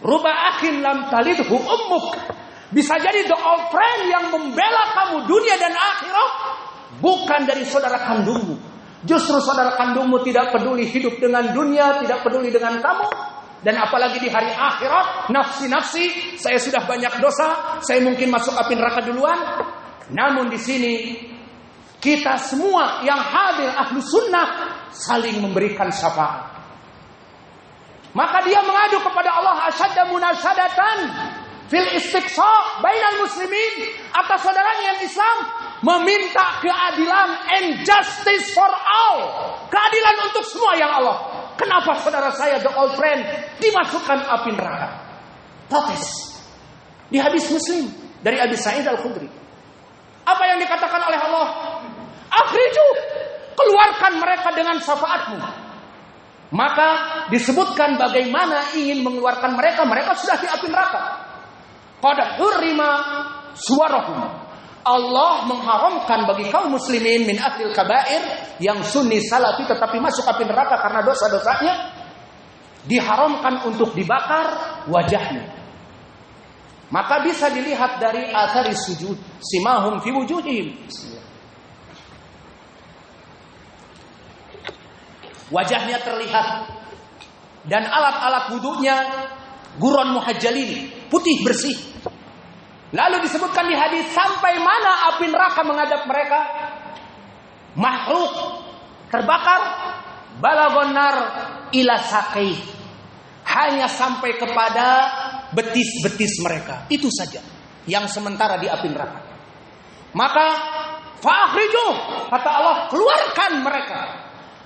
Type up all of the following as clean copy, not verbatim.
Ruba akhin lam talidhu ummuk. Bisa jadi the old friend yang membela kamu dunia dan akhirat bukan dari saudara kandungmu. Justru saudara kandungmu tidak peduli hidup dengan dunia, tidak peduli dengan kamu. Dan apalagi di hari akhirat, nafsi-nafsi, saya sudah banyak dosa, saya mungkin masuk api neraka duluan. Namun di sini kita semua yang hadir ahlu sunnah saling memberikan syafaat. Maka dia mengadu kepada Allah asyadda munasyadatan fil istiqsa bainal muslimin, atas saudaranya yang Islam meminta keadilan and justice for all, keadilan untuk semua yang Allah. Kenapa saudara saya the old friend dimasukkan api neraka? Protes. Di hadis Muslim dari Abi Sa'id Al-Khudri. Apa yang dikatakan oleh Allah? Akhriju, keluarkan mereka dengan syafaatmu. Maka disebutkan bagaimana ingin mengeluarkan mereka. Mereka sudah di api neraka. Qad hurrima suwarahum. Allah mengharamkan bagi kaum muslimin min ahlil kabair yang sunni salafi tetapi masuk api neraka karena dosa-dosanya, diharamkan untuk dibakar wajahnya. Maka bisa dilihat dari athari sujud, simahum fi wujuhihim. Wajahnya terlihat dan alat-alat wudunya guron muhajjalin, putih bersih. Lalu disebutkan di hadis sampai mana api neraka menghadap mereka? Makhluk terbakar balagon nar ila saqai, hanya sampai kepada betis-betis mereka. Itu saja yang sementara di api neraka. Maka fa'akhriju, kata Allah, keluarkan mereka.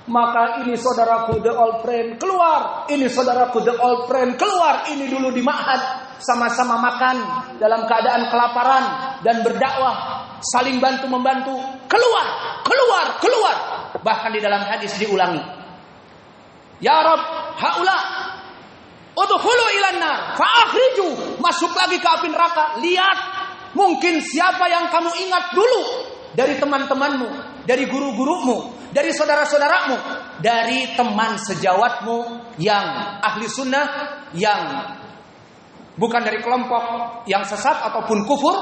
Maka ini saudaraku the old friend keluar, ini saudaraku the old friend keluar. Ini dulu di ma'had sama-sama makan dalam keadaan kelaparan dan berdakwah, saling bantu-membantu. Keluar, keluar, keluar. Bahkan di dalam hadis diulangi. Ya Rabb, haula udkhulu ilan nar fa'akhriju, masuk lagi ke api neraka. Lihat, mungkin siapa yang kamu ingat dulu dari teman-temanmu, dari guru-gurumu, dari saudara-saudaramu, dari teman sejawatmu yang ahli sunnah, yang bukan dari kelompok yang sesat ataupun kufur.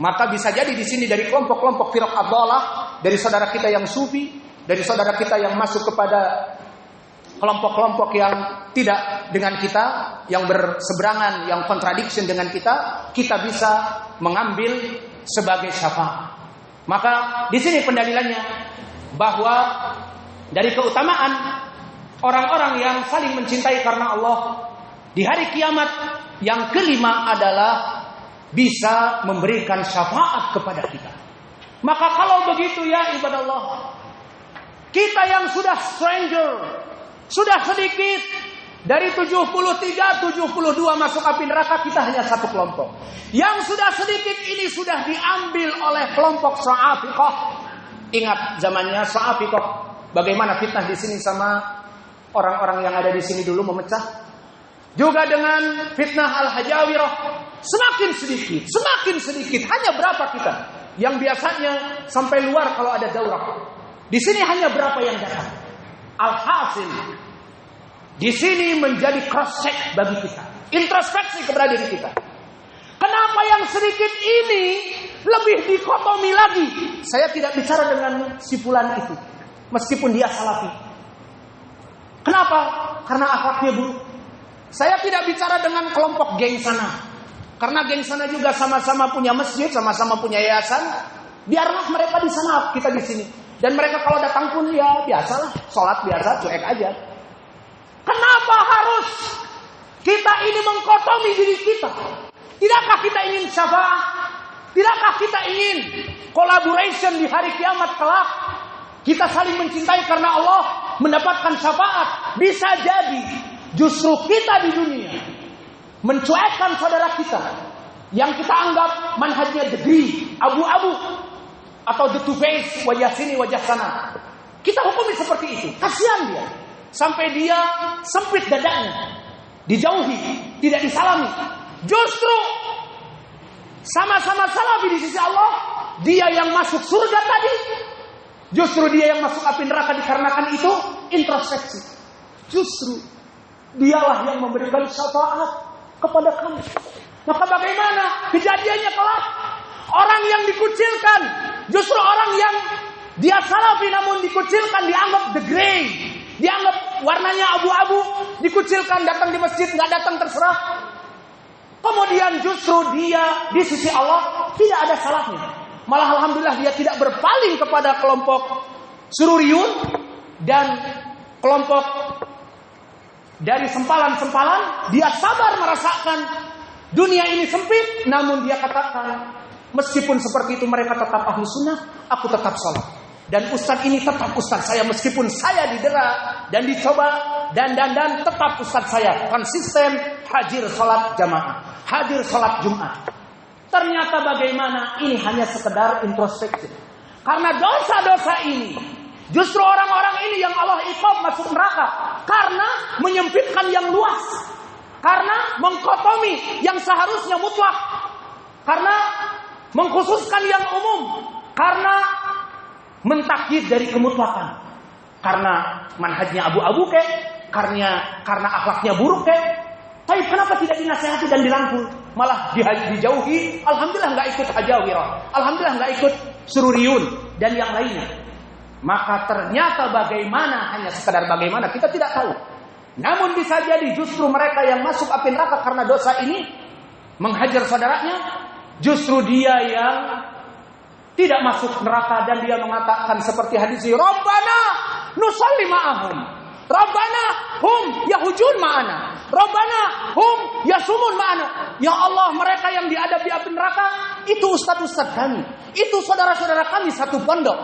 Maka bisa jadi di sini dari kelompok-kelompok firaq ad-dhalah, dari saudara kita yang sufi, dari saudara kita yang masuk kepada kelompok-kelompok yang tidak dengan kita, yang berseberangan, yang contradiction dengan kita bisa mengambil sebagai syafaat. Maka di sini pendalilannya bahwa dari keutamaan orang-orang yang saling mencintai karena Allah di hari kiamat, yang kelima adalah bisa memberikan syafaat kepada kita. Maka kalau begitu ya ibadallah, kita yang sudah stranger, sudah sedikit, dari 73, 72 masuk api neraka, kita hanya satu kelompok. Yang sudah sedikit ini sudah diambil oleh kelompok Sa'afiqah. Ingat zamannya Sa'afiqah, bagaimana fitnah di sini sama orang-orang yang ada di sini dulu memecah. Juga dengan fitnah Al-Hajawirah, semakin sedikit. Hanya berapa kita yang biasanya sampai luar kalau ada daurah. Di sini hanya berapa yang datang. Alhasil, di sini menjadi cross check bagi kita, introspeksi kepada diri kita. Kenapa yang sedikit ini lebih dikotomi lagi? Saya tidak bicara dengan si fulan itu, meskipun dia salafi. Kenapa? Karena akhlaknya buruk. Saya tidak bicara dengan kelompok geng sana, karena geng sana juga sama-sama punya masjid, sama-sama punya yayasan. Biarlah mereka di sana, kita di sini. Dan mereka kalau datang pun ya biasalah, sholat biasa, cuek aja. Kenapa harus kita ini mengkotomi diri kita? Tidakkah kita ingin syafaat? Tidakkah kita ingin collaboration di hari kiamat kelak? Kita saling mencintai karena Allah, mendapatkan syafaat. Bisa jadi justru kita di dunia mencuekkan saudara kita yang kita anggap manhajnya degree, abu-abu, atau the two face, wajah sini wajah sana. Kita hukumi seperti itu. Kasihan dia. Sampai dia sempit dadanya, dijauhi, tidak disalami. Justru sama-sama salafi di sisi Allah, dia yang masuk surga tadi, justru dia yang masuk api neraka dikarenakan itu introspeksi. Justru dialah yang memberikan syafaat. kepada kamu. Maka bagaimana kejadiannya kelak? Orang yang dikucilkan, justru orang yang dia salafi namun dikucilkan, dianggap degrade, dianggap warnanya abu-abu, dikucilkan, datang di masjid nggak datang terserah. Kemudian justru dia di sisi Allah tidak ada salahnya. Malah alhamdulillah dia tidak berpaling kepada kelompok sururiyun dan kelompok dari sempalan-sempalan. Dia sabar merasakan dunia ini sempit, namun dia katakan meskipun seperti itu mereka tetap ahlu sunnah, aku tetap sholat. Dan ustadz ini tetap ustadz saya meskipun saya didera dan dicoba dan tetap ustadz saya konsisten hadir sholat jamaah, hadir sholat Jumat. Ternyata bagaimana ini hanya sekedar introspeksi. Karena dosa-dosa ini justru orang-orang ini yang Allah iqab masuk neraka karena menyempitkan yang luas, karena mengkotomi yang seharusnya mutlak, karena mengkhususkan yang umum, karena mentakyid dari kemutlakan, karena manhajnya abu-abu kek, karena akhlaknya buruk kek. Tapi kenapa tidak dinasihati dan dirangkul? Malah dijauhi. Alhamdulillah nggak ikut hajawirah, alhamdulillah nggak ikut sururiyun dan yang lainnya. Maka ternyata bagaimana, hanya sekedar bagaimana kita tidak tahu. Namun bisa jadi justru mereka yang masuk api neraka karena dosa ini, menghajar saudaranya, justru dia yang tidak masuk neraka dan dia mengatakan seperti hadis Rabbana nusalli ma'ahum, Rabbana hum yahujun ma'ana, Rabbana hum yasumun ma'ana. Ya Allah, mereka yang diadab di api neraka itu ustaz-ustaz kami, itu saudara-saudara kami satu pondok.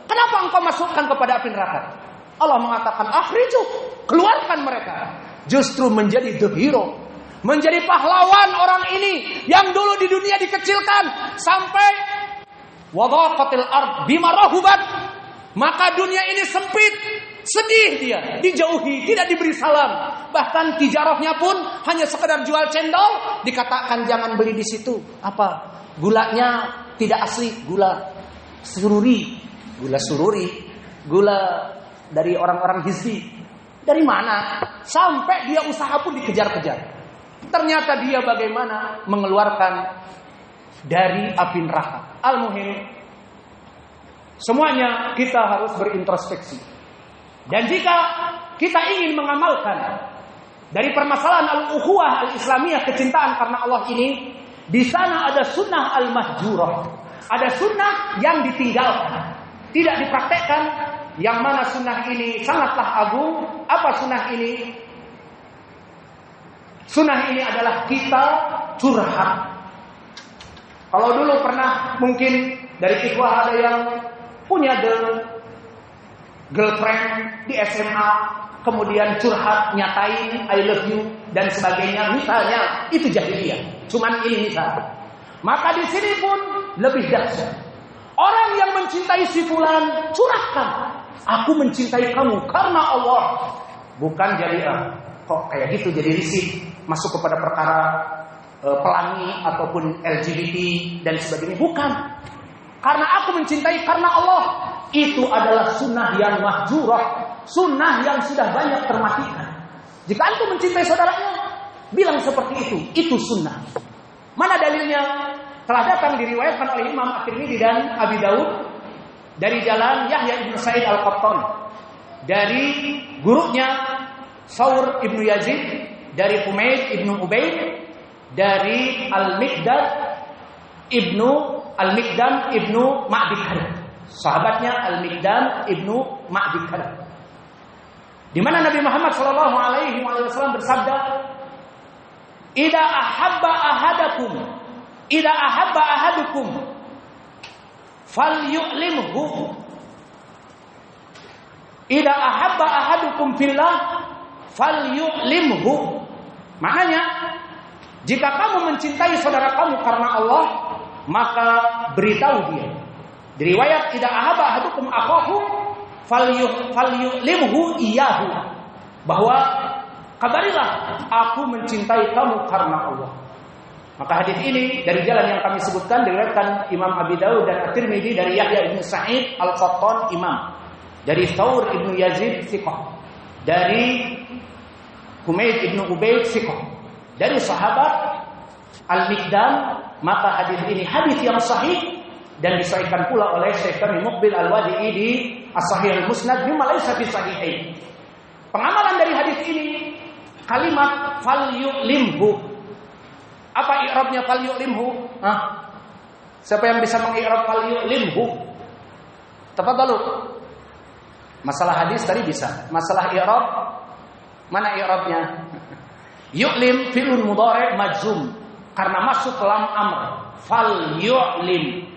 Kenapa engkau masukkan kepada api neraka? Allah mengatakan akhriju, keluarkan mereka. Justru menjadi the hero, menjadi pahlawan orang ini yang dulu di dunia dikecilkan sampai wadaqatil ard bima rahubat. Maka dunia ini sempit, sedih dia, dijauhi, tidak diberi salam. Bahkan tijarahnya pun hanya sekedar jual cendol, dikatakan jangan beli di situ. Apa? Gulanya tidak asli, gula sururi, gula dari orang-orang hizbi. Dari mana? Sampai dia usaha pun dikejar-kejar. Ternyata dia bagaimana mengeluarkan dari api neraka. Al-muhim, semuanya kita harus berintrospeksi. Dan jika kita ingin mengamalkan dari permasalahan al-ukhuwah al-islamiyah, kecintaan karena Allah ini, di sana ada sunnah al-mahjurah, ada sunnah yang ditinggalkan, tidak dipraktekkan. Yang mana sunnah ini sangatlah agung. Apa sunnah ini? Sunnah ini adalah kita curhat. Kalau dulu pernah mungkin dari ikhwah ada yang punya girlfriend di SMA, kemudian curhat, nyatain I love you dan sebagainya, misalnya itu jahiliyah. Cuman ini misal. Maka di sini pun lebih dahsyat. Orang yang mencintai si fulan curhatkan, aku mencintai kamu karena Allah. Bukan jadi kok kayak gitu jadi risih masuk kepada perkara pelangi ataupun LGBT dan sebagainya. Bukan. Karena aku mencintai karena Allah. Itu adalah sunnah yang mahjurah, sunnah yang sudah banyak termatikan. Jika antum mencintai saudaranya, bilang seperti itu sunnah. Mana dalilnya? Telah datang diriwayatkan oleh Imam At-Tirmidzi dan Abi Daud dari jalan Yahya bin Sa'id Al-Qattan, dari gurunya Thawr ibnu Yazid, dari Humaid ibnu Ubaid, dari Al-Miqdam ibnu Ma'di Karib, sahabatnya Al-Miqdam ibnu Ma'di Karib, di mana Nabi Muhammad sallallahu alaihi wasallam bersabda, "Idza ahabba ahadukum falyu'limhu. Idza ahabba ahadukum fillah falyu'limhu." Maknanya, jika kamu mencintai saudara kamu karena Allah, maka beritahu dia. Di riwayat idza ahabba ahadukum akhahu falyu'limhu iyyahu, bahwa kabarilah aku mencintai kamu karena Allah. Maka hadis ini dari jalan yang kami sebutkan diriwayatkan Imam Abi Daud dan At-Tirmidzi dari Yahya bin Sa'id Al-Qattan imam, dari Thawr ibnu Yazid thiqah, dari Humaid ibnu Ubaid thiqah, dari sahabat Al-Miqdam, maka hadis ini hadis yang sahih dan disahihkan pula oleh Syekh Kami Muqbil Al-Wadi'i di As-Sahih Al-Musnad bima laysa fi sahihain. Pengamalan dari hadis ini kalimat falyu'limhu. Apa i'rabnya falyu'limhu? Siapa yang bisa mengi'rab falyu'limhu? Tafadhalu. Masalah hadis tadi bisa. Masalah i'rab, mana i'rabnya? Yu'lim fi'lun mudhari' majzum karena masuk lam amr. Falyu'lim.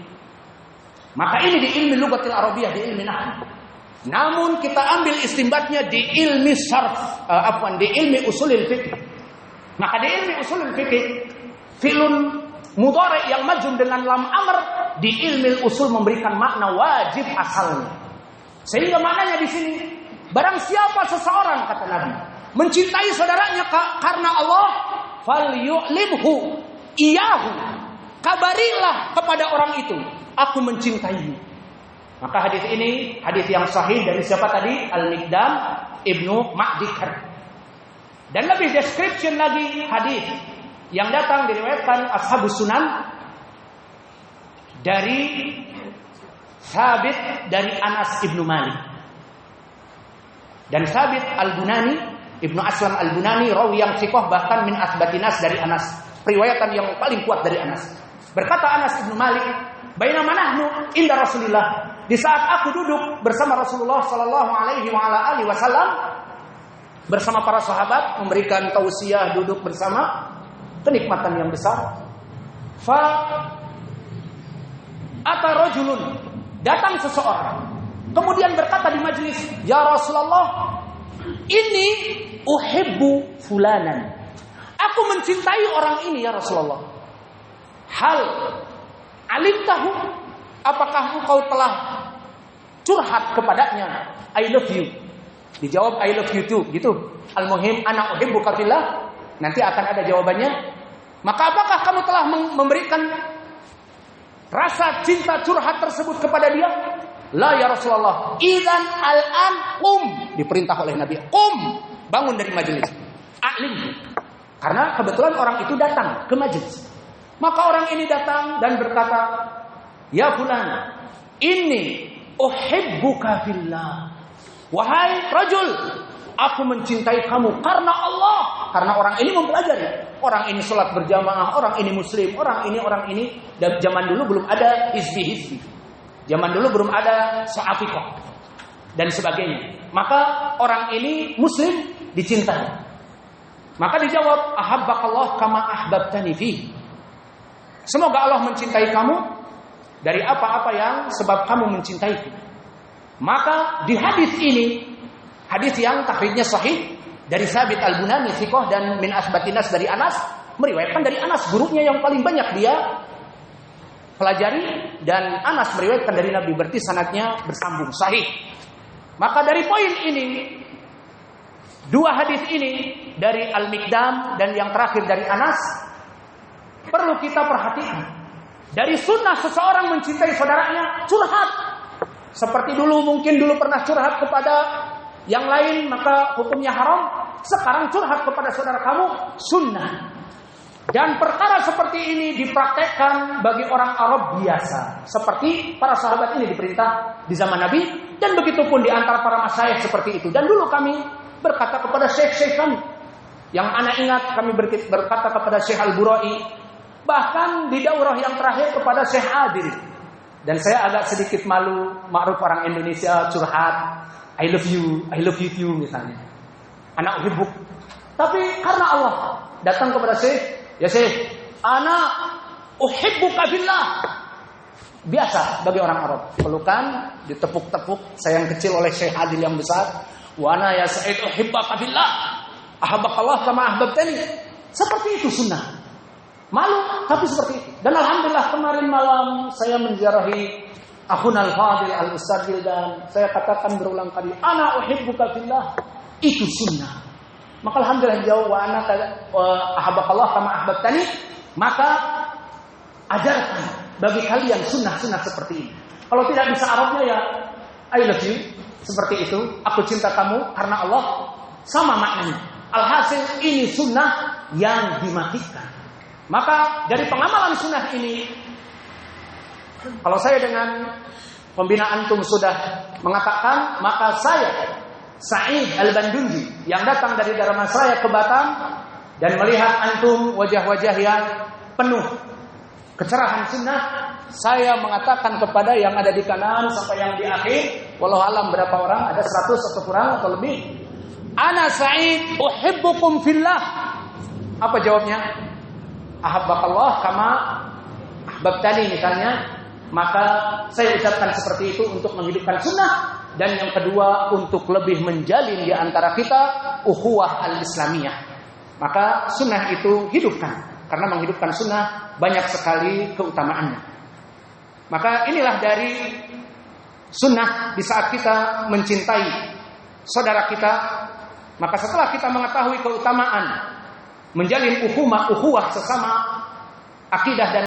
Maka ini di ilmu lughatil arabiyah, di ilmu nahwu. Namun kita ambil istinbatnya di ilmi sarf, di ilmi usulul fiqh. Maka di ilmi usulul fiqh, fi'lun mudhari' yang majzum dengan lam amr di ilmi usul memberikan makna wajib asalnya. Sehingga maknanya di sini, barang siapa seseorang kata Nabi mencintai saudaranya karena Allah, falyu'limhu iyahu, kabarilah kepada orang itu, aku mencintaimu. Maka hadis ini hadis yang sahih dari siapa tadi? Al-Miqdam Ibnu Ma'dikar. Dan lebih description lagi hadis yang datang diriwayatkan Ashabus Sunan dari Thabit dari Anas Ibnu Malik. Dan Thabit Al-Bunani, Ibnu Aslam Al-Bunani rawi yang thiqah bahkan min asbatinas dari Anas. Periwayatan yang paling kuat dari Anas. Berkata Anas Ibnu Malik, "Bainama nahnu inda Rasulillah." Di saat aku duduk bersama Rasulullah sallallahu alaihi wasallam bersama para sahabat memberikan tausiah duduk bersama, kenikmatan yang besar. Fa ata rajulun, datang seseorang kemudian berkata di majelis, "Ya Rasulullah, ini uhibbu fulanan." Aku mencintai orang ini ya Rasulullah. Hal alimtahu, apakah engkau telah curhat kepadanya? I love you. Dijawab I love you too, gitu. Al-muhim ana uhibbuka fillah. Nanti akan ada jawabannya. Maka apakah kamu telah memberikan rasa cinta curhat tersebut kepada dia? La ya Rasulullah. Idzan al-an qum, diperintah oleh Nabi. Qum, bangun dari majelis. A'lim. Karena kebetulan orang itu datang ke majelis. Maka orang ini datang dan berkata, "Ya fulan, inni uhibbuka fillah." Wahai rajul, aku mencintai kamu karena Allah. Karena orang ini mempelajari. Orang ini sholat berjamaah, orang ini muslim, orang ini. Dan zaman dulu belum ada hizbi. Zaman dulu belum ada so'afiqah dan sebagainya. Maka orang ini muslim dicintai. Maka dijawab, "Ahabbakallah kama ahbabtani fi." Semoga Allah mencintai kamu dari apa-apa yang sebab kamu mencintaiku. Maka di hadis ini, hadis yang takhrijnya sahih dari Thabit Al-Bunani thiqah dan min asbatinas dari Anas, meriwayatkan dari Anas, gurunya yang paling banyak dia pelajari, dan Anas meriwayatkan dari Nabi, berarti sanadnya bersambung sahih. Maka dari poin ini, dua hadis ini dari Al-Miqdam dan yang terakhir dari Anas perlu kita perhatikan. Dari sunnah seseorang mencintai saudaranya, curhat. Seperti mungkin dulu pernah curhat kepada yang lain, maka hukumnya haram. Sekarang curhat kepada saudara kamu, sunnah. Dan perkara seperti ini dipraktekkan bagi orang Arab biasa. Seperti para sahabat ini diperintah di zaman Nabi. Dan begitu pun di antara para masyayikh seperti itu. Dan dulu kami berkata kepada syekh-syekh kami. Yang anak ingat kami berkata kepada Syekh Al-Burai. Bahkan di daurah yang terakhir kepada Syekh Adil. Dan saya agak sedikit malu, ma'ruf orang Indonesia curhat, I love you too misalnya. Anak uhibbuk. Tapi karena Allah datang kepada Syekh, ya Syekh, anak uhibbuka fillah. Biasa bagi orang Arab. Pelukan, ditepuk-tepuk, sayang kecil oleh Syekh Adil yang besar. Wa ana ya Sa'id uhibbuka fillah. Ahabbakallah kama ahbabtani. Seperti itu sunnah. Malu, tapi seperti itu. Dan alhamdulillah kemarin malam saya menziarahi akhun al-fadil al-ustadz Wildan. Saya katakan berulang kali, ana uhibbuka fillah. Itu sunnah. Maka alhamdulillah jauh wa ana ahabbakallah kama ahbabtani. Maka ajarkan bagi kalian sunnah-sunnah seperti ini. Kalau tidak bisa Arabnya ya I love you. Seperti itu. Aku cinta kamu karena Allah. Sama maknanya. Alhasil ini sunnah yang dimatikan. Maka dari pengamalan sunnah ini, kalau saya dengan pembina antum sudah mengatakan, maka saya Sa'id Al-Bandunji yang datang dari Dharmasraya ke Batam dan melihat antum wajah-wajah yang penuh kecerahan sunnah, saya mengatakan kepada yang ada di kanan sampai yang di akhir, walau alam berapa orang, ada 100 atau kurang atau lebih, ana Sa'id uhibbukum fillah. Apa jawabnya? Ahabbakallah kama ahbabtani misalnya. Maka saya ucapkan seperti itu untuk menghidupkan sunnah, dan yang kedua untuk lebih menjalin di antara kita ukhuwah al-islamiyah. Maka sunnah itu hidupkan, karena menghidupkan sunnah banyak sekali keutamaannya. Maka inilah dari sunnah di saat kita mencintai saudara kita. Maka setelah kita mengetahui keutamaan menjalin ukhuwah sesama akidah dan